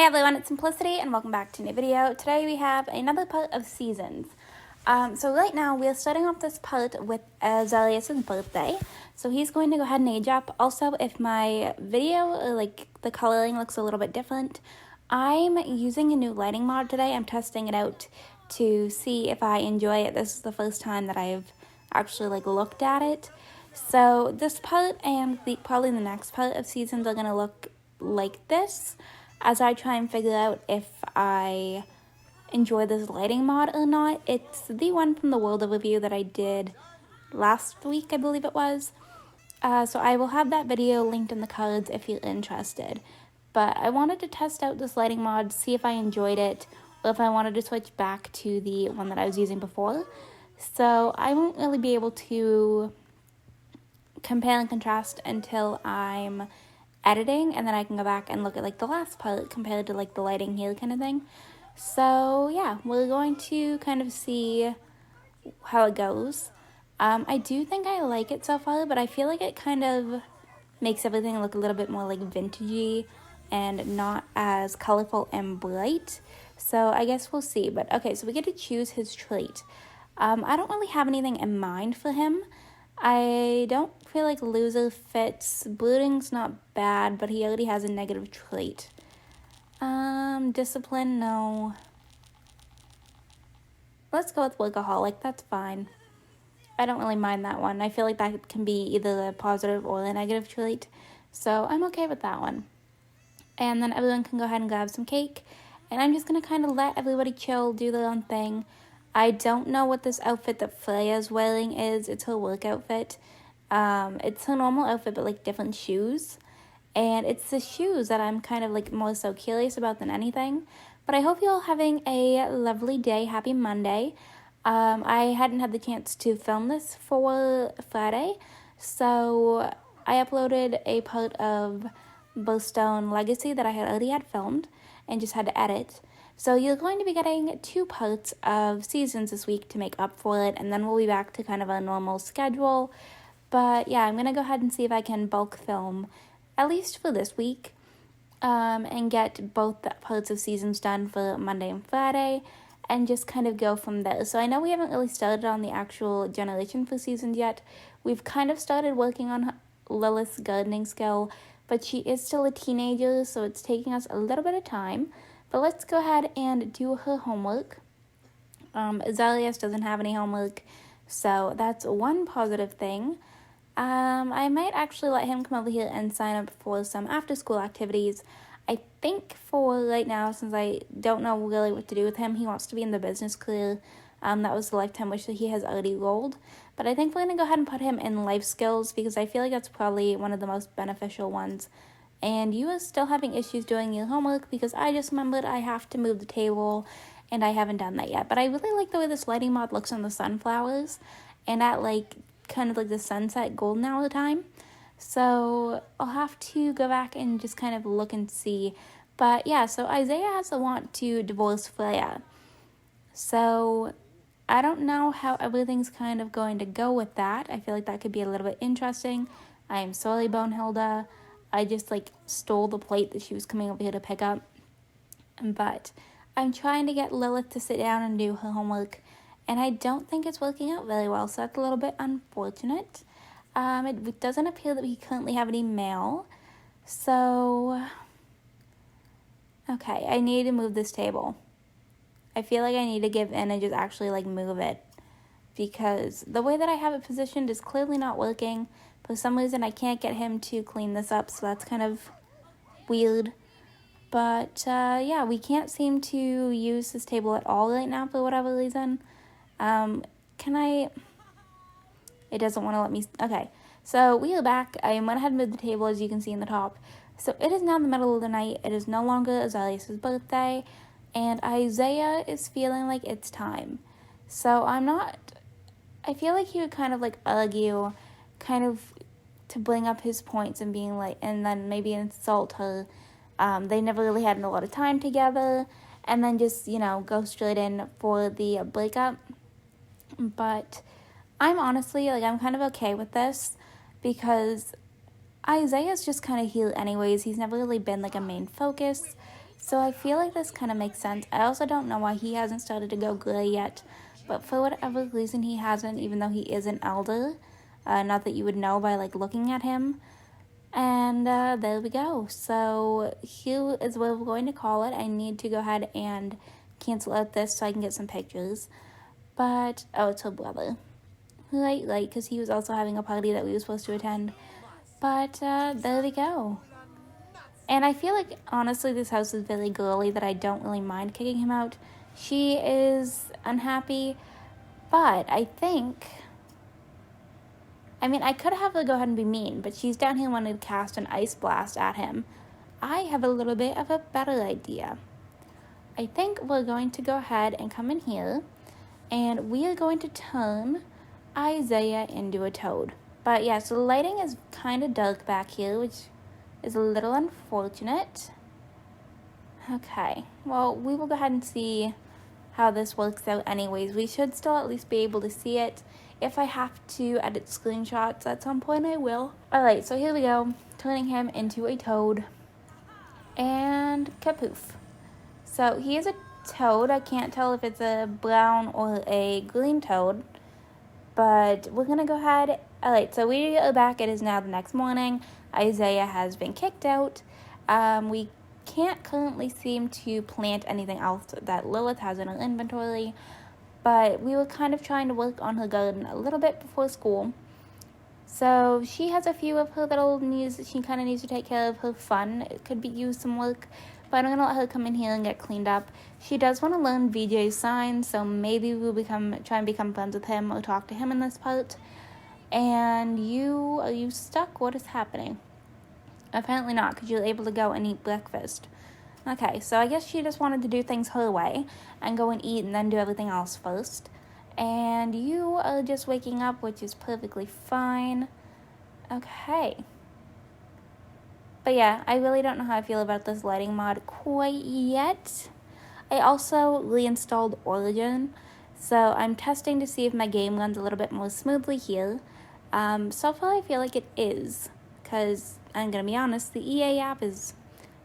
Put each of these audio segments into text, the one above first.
everyone, it's Simplicity and welcome back to a new video. Today we have another part of Seasons. So right now we're starting off this part with Azarius' birthday. So he's going to go ahead and age up. Also, if my video, the coloring looks a little bit different, I'm using a new lighting mod today. I'm testing it out to see if I enjoy it. This is the first time that I've actually looked at it. So this part and probably the next part of Seasons are going to look like this as I try and figure out if I enjoy this lighting mod or not. It's the one from the world overview that I did last week, I believe it was. So I will have that video linked in the cards if you're interested. But I wanted to test out this lighting mod, see if I enjoyed it, or if I wanted to switch back to the one that I was using before. So I won't really be able to compare and contrast until I'm editing, and then I can go back and look at the last part compared to the lighting here kind of thing. So yeah, we're going to kind of see how it goes. I do think I like it so far, but I feel like it kind of makes everything look a little bit more vintagey and not as colorful and bright. So I guess we'll see. But okay, so we get to choose his trait. I don't really have anything in mind for him. I don't feel like loser fits. Brooding's not bad, but he already has a negative trait. Discipline, no. Let's go with workaholic, that's fine. I don't really mind that one. I feel like that can be either a positive or a negative trait, so I'm okay with that one. And then everyone can go ahead and grab some cake, and I'm just going to kind of let everybody chill, do their own thing. I don't know what this outfit that Freya's wearing is. It's her work outfit. It's her normal outfit, but different shoes. And it's the shoes that I'm kind of more so curious about than anything. But I hope you're all having a lovely day. Happy Monday. I hadn't had the chance to film this for Friday, so I uploaded a part of Bowstone Legacy that I had already filmed and just had to edit. So you're going to be getting 2 parts of Seasons this week to make up for it, and then we'll be back to kind of a normal schedule. But yeah, I'm going to go ahead and see if I can bulk film, at least for this week, and get both the parts of Seasons done for Monday and Friday, and just kind of go from there. So I know we haven't really started on the actual generation for Seasons yet. We've kind of started working on Lilith's gardening skill, but she is still a teenager, so it's taking us a little bit of time. But let's go ahead and do her homework. Azarius doesn't have any homework, so that's one positive thing. I might actually let him come over here and sign up for some after-school activities. I think for right now, since I don't know really what to do with him, he wants to be in the business career. That was the lifetime wish that he has already rolled. But I think we're going to go ahead and put him in life skills because I feel like that's probably one of the most beneficial ones. And you are still having issues doing your homework because I just remembered I have to move the table and I haven't done that yet. But I really like the way this lighting mod looks on the sunflowers and at kind of the sunset golden hour time. So I'll have to go back and just kind of look and see. But yeah, so Isaiah has to want to divorce Freya. So I don't know how everything's kind of going to go with that. I feel like that could be a little bit interesting. I am sorry, Bonehilda. I just stole the plate that she was coming over here to pick up. But I'm trying to get Lilith to sit down and do her homework, and I don't think it's working out very well, so that's a little bit unfortunate. It doesn't appear that we currently have any mail. So, okay, I need to move this table. I feel like I need to give in and just actually move it, because the way that I have it positioned is clearly not working. For some reason, I can't get him to clean this up, so that's kind of weird. But, yeah, we can't seem to use this table at all right now for whatever reason. It doesn't want to let me... Okay, so we are back. I went ahead and moved the table, as you can see in the top. So it is now the middle of the night. It is no longer Azarius' birthday, and Isaiah is feeling like it's time. So I feel like he would kind of argue, kind of to bring up his points and being and then maybe insult her. They never really had a lot of time together, and then just, go straight in for the breakup. But I'm honestly, I'm kind of okay with this because Isaiah's just kind of here anyways. He's never really been a main focus. So I feel like this kind of makes sense. I also don't know why he hasn't started to go gray yet, but for whatever reason he hasn't, even though he is an elder. Not that you would know by like looking at him. And there we go. So here is what we're going to call it. I need to go ahead and cancel out this so I can get some pictures. But, oh, it's her brother. Right, because he was also having a party that we were supposed to attend. But there we go. And I feel like, honestly, this house is very girly that I don't really mind kicking him out. She is unhappy, but I think... I mean, I could have her go ahead and be mean, but she's down here wanting to cast an ice blast at him. I have a little bit of a better idea. I think we're going to go ahead and come in here, and we are going to turn Isaiah into a toad. But yeah, so the lighting is kind of dark back here, which is a little unfortunate. Okay, well, we will go ahead and see how this works out anyways. We should still at least be able to see it. If I have to edit screenshots at some point, I will. Alright, so here we go. Turning him into a toad. And kapoof. So he is a toad. I can't tell if it's a brown or a green toad. But we're going to go ahead. Alright, so we are back. It is now the next morning. Isaiah has been kicked out. We can't currently seem to plant anything else that Lilith has in her inventory. But we were kind of trying to work on her garden a little bit before school. So she has a few of her little needs that she kind of needs to take care of. Her fun, it could be used some work. But I'm going to let her come in here and get cleaned up. She does want to learn VJ's signs, so maybe we'll try and become friends with him or talk to him in this part. And are you stuck? What is happening? Apparently not, because you're able to go and eat breakfast. Okay, so I guess she just wanted to do things her way and go and eat and then do everything else first. And you are just waking up, which is perfectly fine. Okay. But yeah, I really don't know how I feel about this lighting mod quite yet. I also reinstalled Origin, so I'm testing to see if my game runs a little bit more smoothly here. So far I feel like it is, because I'm going to be honest, the EA app is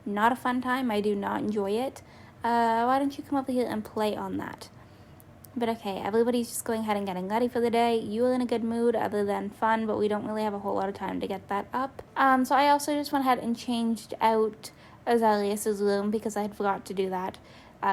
not a fun time. I do not enjoy it. Why don't you come over here and play on that? But okay, everybody's just going ahead and getting ready for the day. You are in a good mood other than fun, but we don't really have a whole lot of time to get that up. So I also just went ahead and changed out Azarius' room because I had forgot to do that.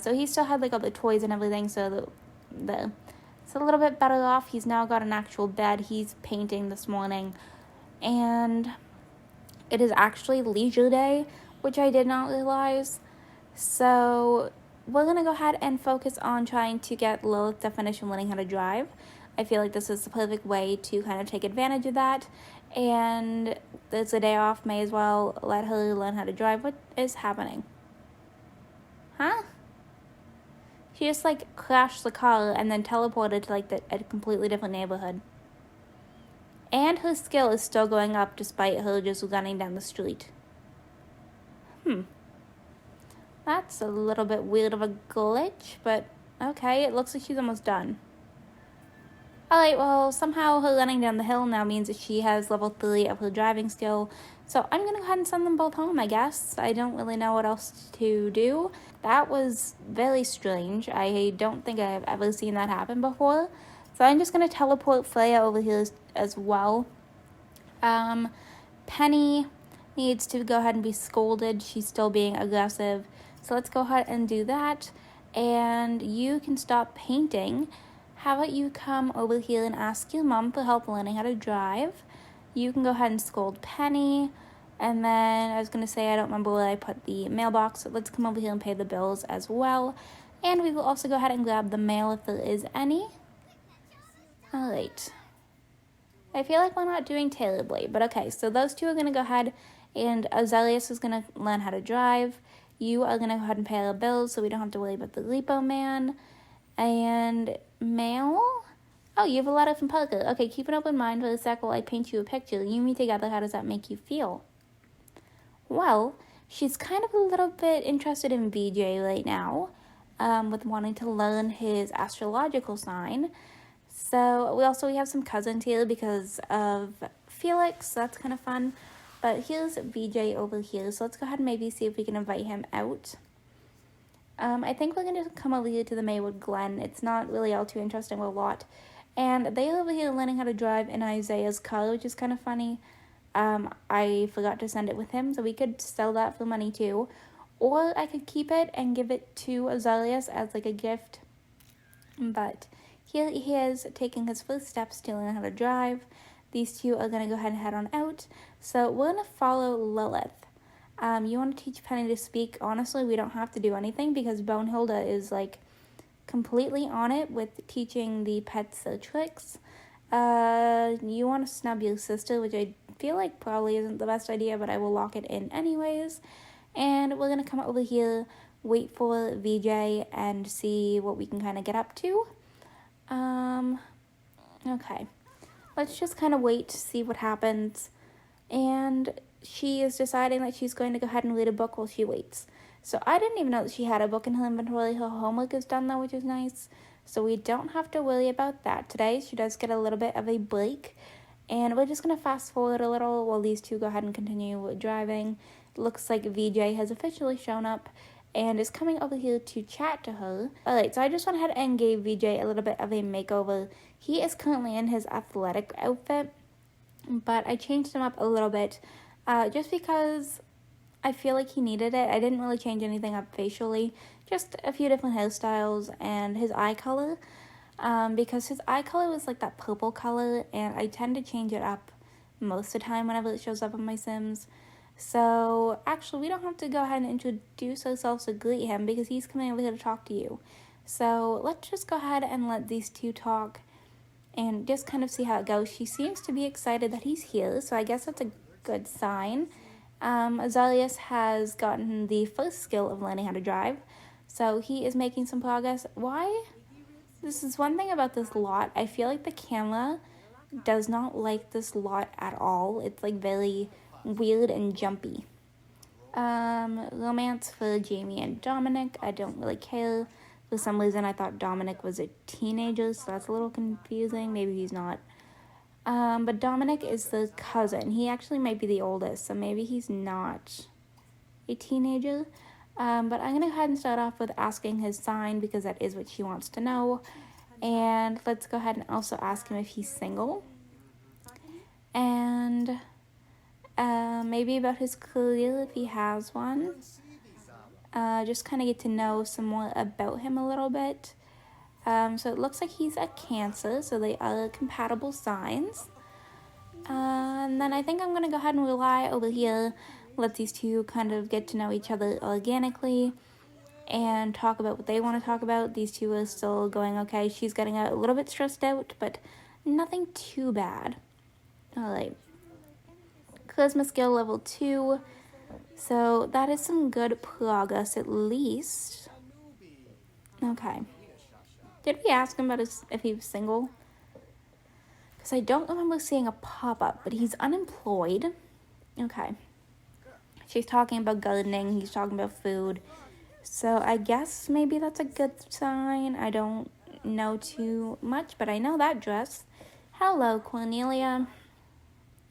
So he still had like all the toys and everything, so it's a little bit better off. He's now got an actual bed. He's painting this morning. And it is actually leisure day, which I did not realize. So we're going to go ahead and focus on trying to get Lilith to finish learning how to drive. I feel like this is the perfect way to kind of take advantage of that. And it's a day off, may as well let her learn how to drive. What is happening? Huh? She just like crashed the car and then teleported to like a completely different neighborhood. And her skill is still going up despite her just running down the street. That's a little bit weird of a glitch, but okay, it looks like she's almost done. Alright, well, somehow her running down the hill now means that she has level 3 of her driving skill, so I'm going to go ahead and send them both home, I guess. I don't really know what else to do. That was very strange. I don't think I've ever seen that happen before, so I'm just going to teleport Freya over here as well. Penny needs to go ahead and be scolded. She's still being aggressive. So let's go ahead and do that. And you can stop painting. How about you come over here and ask your mom for help learning how to drive. You can go ahead and scold Penny. And then I was going to say I don't remember where I put the mailbox. So let's come over here and pay the bills as well. And we will also go ahead and grab the mail if there is any. Alright. I feel like we're not doing terribly. But okay, so those two are going to go ahead. And Azarius is going to learn how to drive. You are going to go ahead and pay our bills so we don't have to worry about the repo man. And mail? Oh, you have a letter from Parker. Okay, keep an open mind for a sec while I paint you a picture. You and me together, how does that make you feel? Well, she's kind of a little bit interested in VJ right now, with wanting to learn his astrological sign. So we have some cousins here because of Felix, so that's kind of fun. But here's VJ over here, so let's go ahead and maybe see if we can invite him out. I think we're going to come over here to the Maywood Glen. It's not really all too interesting with a lot. And they are over here learning how to drive in Isaiah's car, which is kind of funny. I forgot to send it with him, so we could sell that for money too. Or I could keep it and give it to Azarius as like a gift. But here he is taking his first steps to learn how to drive. These two are going to go ahead and head on out. So we're going to follow Lilith. You want to teach Penny to speak? Honestly, we don't have to do anything because Bonehilda is like completely on it with teaching the pets their tricks. You want to snub your sister, which I feel like probably isn't the best idea, but I will lock it in anyways. And we're going to come over here, wait for VJ, and see what we can kind of get up to. Okay. Let's just kind of wait to see what happens. And she is deciding that she's going to go ahead and read a book while she waits. So I didn't even know that she had a book in her inventory. Her homework is done though, which is nice. So we don't have to worry about that today. She does get a little bit of a break. And we're just going to fast forward a little while these two go ahead and continue driving. It looks like VJ has officially shown up and is coming over here to chat to her. Alright, so I just went ahead and gave VJ a little bit of a makeover. He is currently in his athletic outfit, but I changed him up a little bit just because I feel like he needed it. I didn't really change anything up facially, just a few different hairstyles and his eye color, because his eye color was like that purple color, and I tend to change it up most of the time whenever it shows up on my Sims. So actually, we don't have to go ahead and introduce ourselves to greet him because he's coming over here to talk to you. So let's just go ahead and let these two talk and just kind of see how it goes. She seems to be excited that he's here, so I guess that's a good sign. Azarius has gotten the first skill of learning how to drive, so he is making some progress. Why? This is one thing about this lot. I feel like the camera does not like this lot at all. It's like very weird and jumpy. Romance for Jamie and Dominic. I don't really care. For some reason, I thought Dominic was a teenager, so that's a little confusing. Maybe he's not. But Dominic is the cousin. He actually might be the oldest, so maybe he's not a teenager. But I'm going to go ahead and start off with asking his sign because that is what she wants to know. And let's go ahead and also ask him if he's single. And maybe about his career if he has one. Just kind of get to know some more about him a little bit. So it looks like he's a Cancer, so they are compatible signs. And then I think I'm going to go ahead and rely over here, let these two kind of get to know each other organically and talk about what they want to talk about. These two are still going okay. She's getting a little bit stressed out, but nothing too bad. Alright. Charisma skill level 2. So that is some good progress at least. Okay. Did we ask him about if he was single? Because I don't remember seeing a pop-up, but he's unemployed. Okay. She's talking about gardening. He's talking about food. So I guess maybe that's a good sign. I don't know too much, but I know that dress. Hello, Cornelia.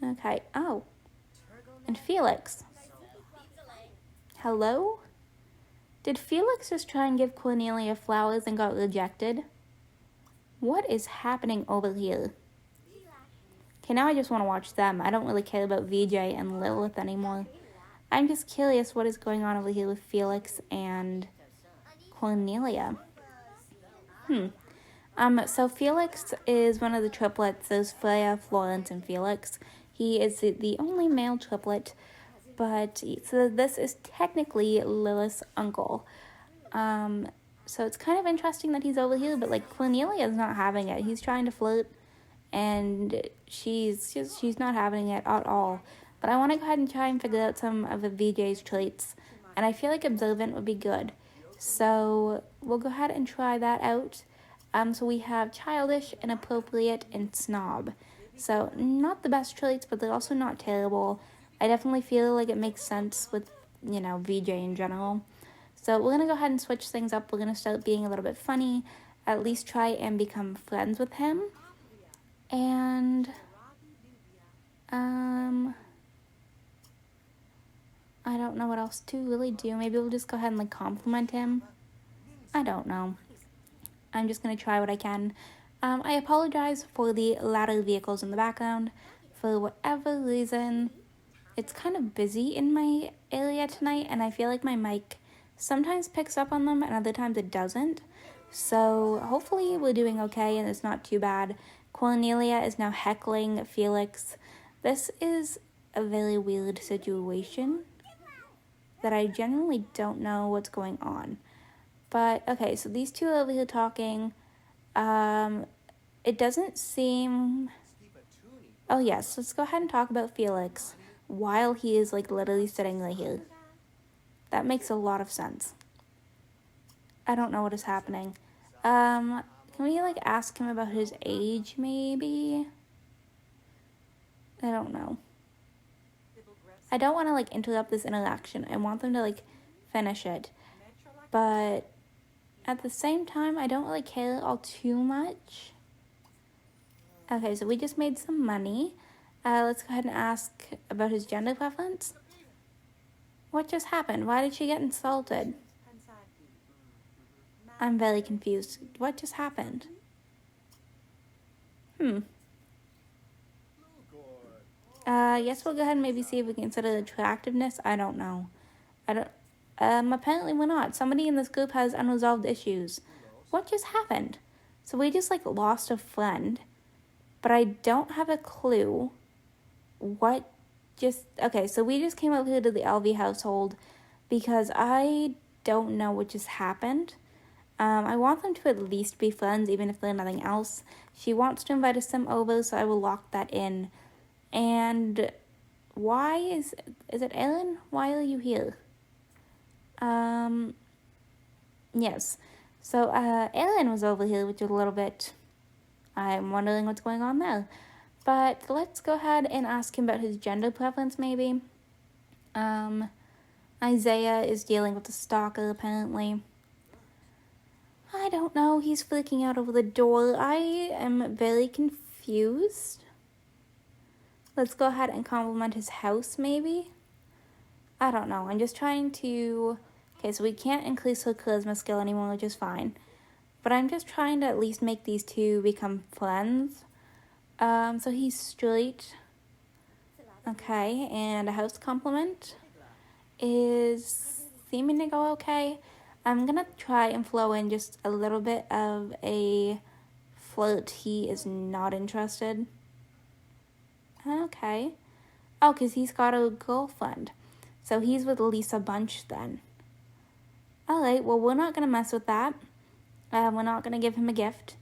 Okay. Oh. And Felix. Hello? Did Felix just try and give Cornelia flowers and got rejected? What is happening over here? Okay, now I just want to watch them. I don't really care about VJ and Lilith anymore. I'm just curious what is going on over here with Felix and Cornelia. So Felix is one of the triplets. There's Freya, Florence, and Felix. He is the only male triplet. But, so this is technically Lilith's uncle. So it's kind of interesting that he's over here, but, like, Cornelia's not having it. He's trying to flirt, and she's not having it at all. But I want to go ahead and try and figure out some of the VJ's traits, and I feel like observant would be good. So we'll go ahead and try that out. So we have childish, inappropriate, and snob. So not the best traits, but they're also not terrible. I definitely feel like it makes sense with, VJ in general. So we're going to go ahead and switch things up. We're going to start being a little bit funny. At least try and become friends with him. And, I don't know what else to really do. Maybe we'll just go ahead and, compliment him. I don't know. I'm just going to try what I can. I apologize for the louder vehicles in the background. For whatever reason, it's kind of busy in my area tonight, and I feel like my mic sometimes picks up on them and other times it doesn't. So hopefully we're doing okay and it's not too bad. Cornelia is now heckling Felix. This is a very weird situation that I generally don't know what's going on. But, okay, so these two are over here talking. It doesn't seem... Oh, yes, let's go ahead and talk about Felix while he is, like, literally sitting right here. That makes a lot of sense. I don't know what is happening. Can we, like, ask him about his age, maybe? I don't know. I don't want to, like, interrupt this interaction. I want them to, like, finish it. But at the same time, I don't really care all too much. Okay, so we just made some money. Let's go ahead and ask about his gender preference. What just happened? Why did she get insulted? I'm very confused. What just happened? Yes, we'll go ahead and maybe see if we can consider attractiveness. I don't know. Apparently we're not. Somebody in this group has unresolved issues. What just happened? So we just, like, lost a friend. But I don't have a clue what just... Okay, so we just came over here to the LV household because I don't know what just happened. I want them to at least be friends, even if they're nothing else. She wants to invite a sim over, so I will lock that in. And why is it Ellen? Why are you here? Yes. So, Ellen was over here, which is a little bit... I'm wondering what's going on there. But let's go ahead and ask him about his gender preference, maybe. Isaiah is dealing with a stalker, apparently. I don't know. He's freaking out over the door. I am very confused. Let's go ahead and compliment his house, maybe? I don't know. I'm just trying to... Okay, so we can't increase her charisma skill anymore, which is fine. But I'm just trying to at least make these two become friends. So he's straight. Okay, and a house compliment is seeming to go okay. I'm gonna try and flow in just a little bit of a flirt. He is not interested. Okay. Oh, because he's got a girlfriend. So he's with Lisa Bunch then. Alright, well, we're not going to mess with that. We're not going to give him a gift.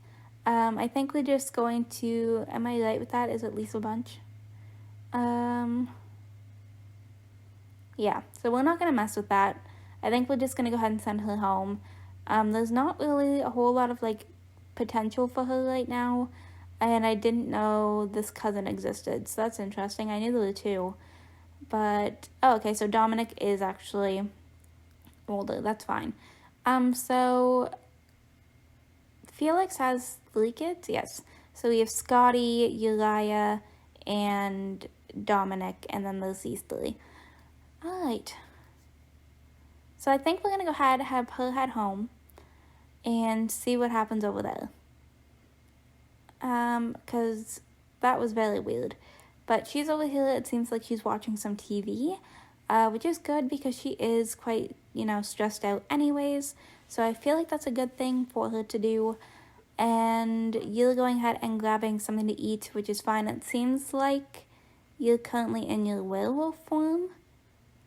I think we're just going to... Am I right with that? Is it Lisa Bunch? Yeah, so we're not going to mess with that. I think we're just going to go ahead and send her home. There's not really a whole lot of, like, potential for her right now. And I didn't know this cousin existed, so that's interesting. I knew there were two. But, oh, okay, so Dominic is actually older. That's fine. So Felix has 3 kids? Yes. So we have Scotty, Uriah, and Dominic, and then there's these 3. Alright. So I think we're going to go ahead and have her head home and see what happens over there. Because that was very weird. But she's over here, it seems like she's watching some TV, which is good because she is quite, stressed out anyways. So I feel like that's a good thing for her to do. And you're going ahead and grabbing something to eat, which is fine. It seems like you're currently in your werewolf form.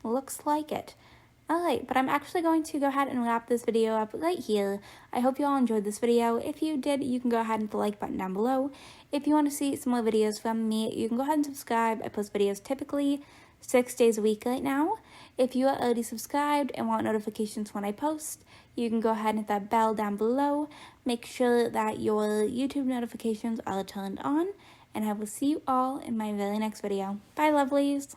Looks like it. Alright, but I'm actually going to go ahead and wrap this video up right here. I hope you all enjoyed this video. If you did, you can go ahead and hit the like button down below. If you want to see some more videos from me, you can go ahead and subscribe. I post videos typically 6 days a week right now. If you are already subscribed and want notifications when I post, you can go ahead and hit that bell down below. Make sure that your YouTube notifications are turned on. And I will see you all in my very next video. Bye, lovelies!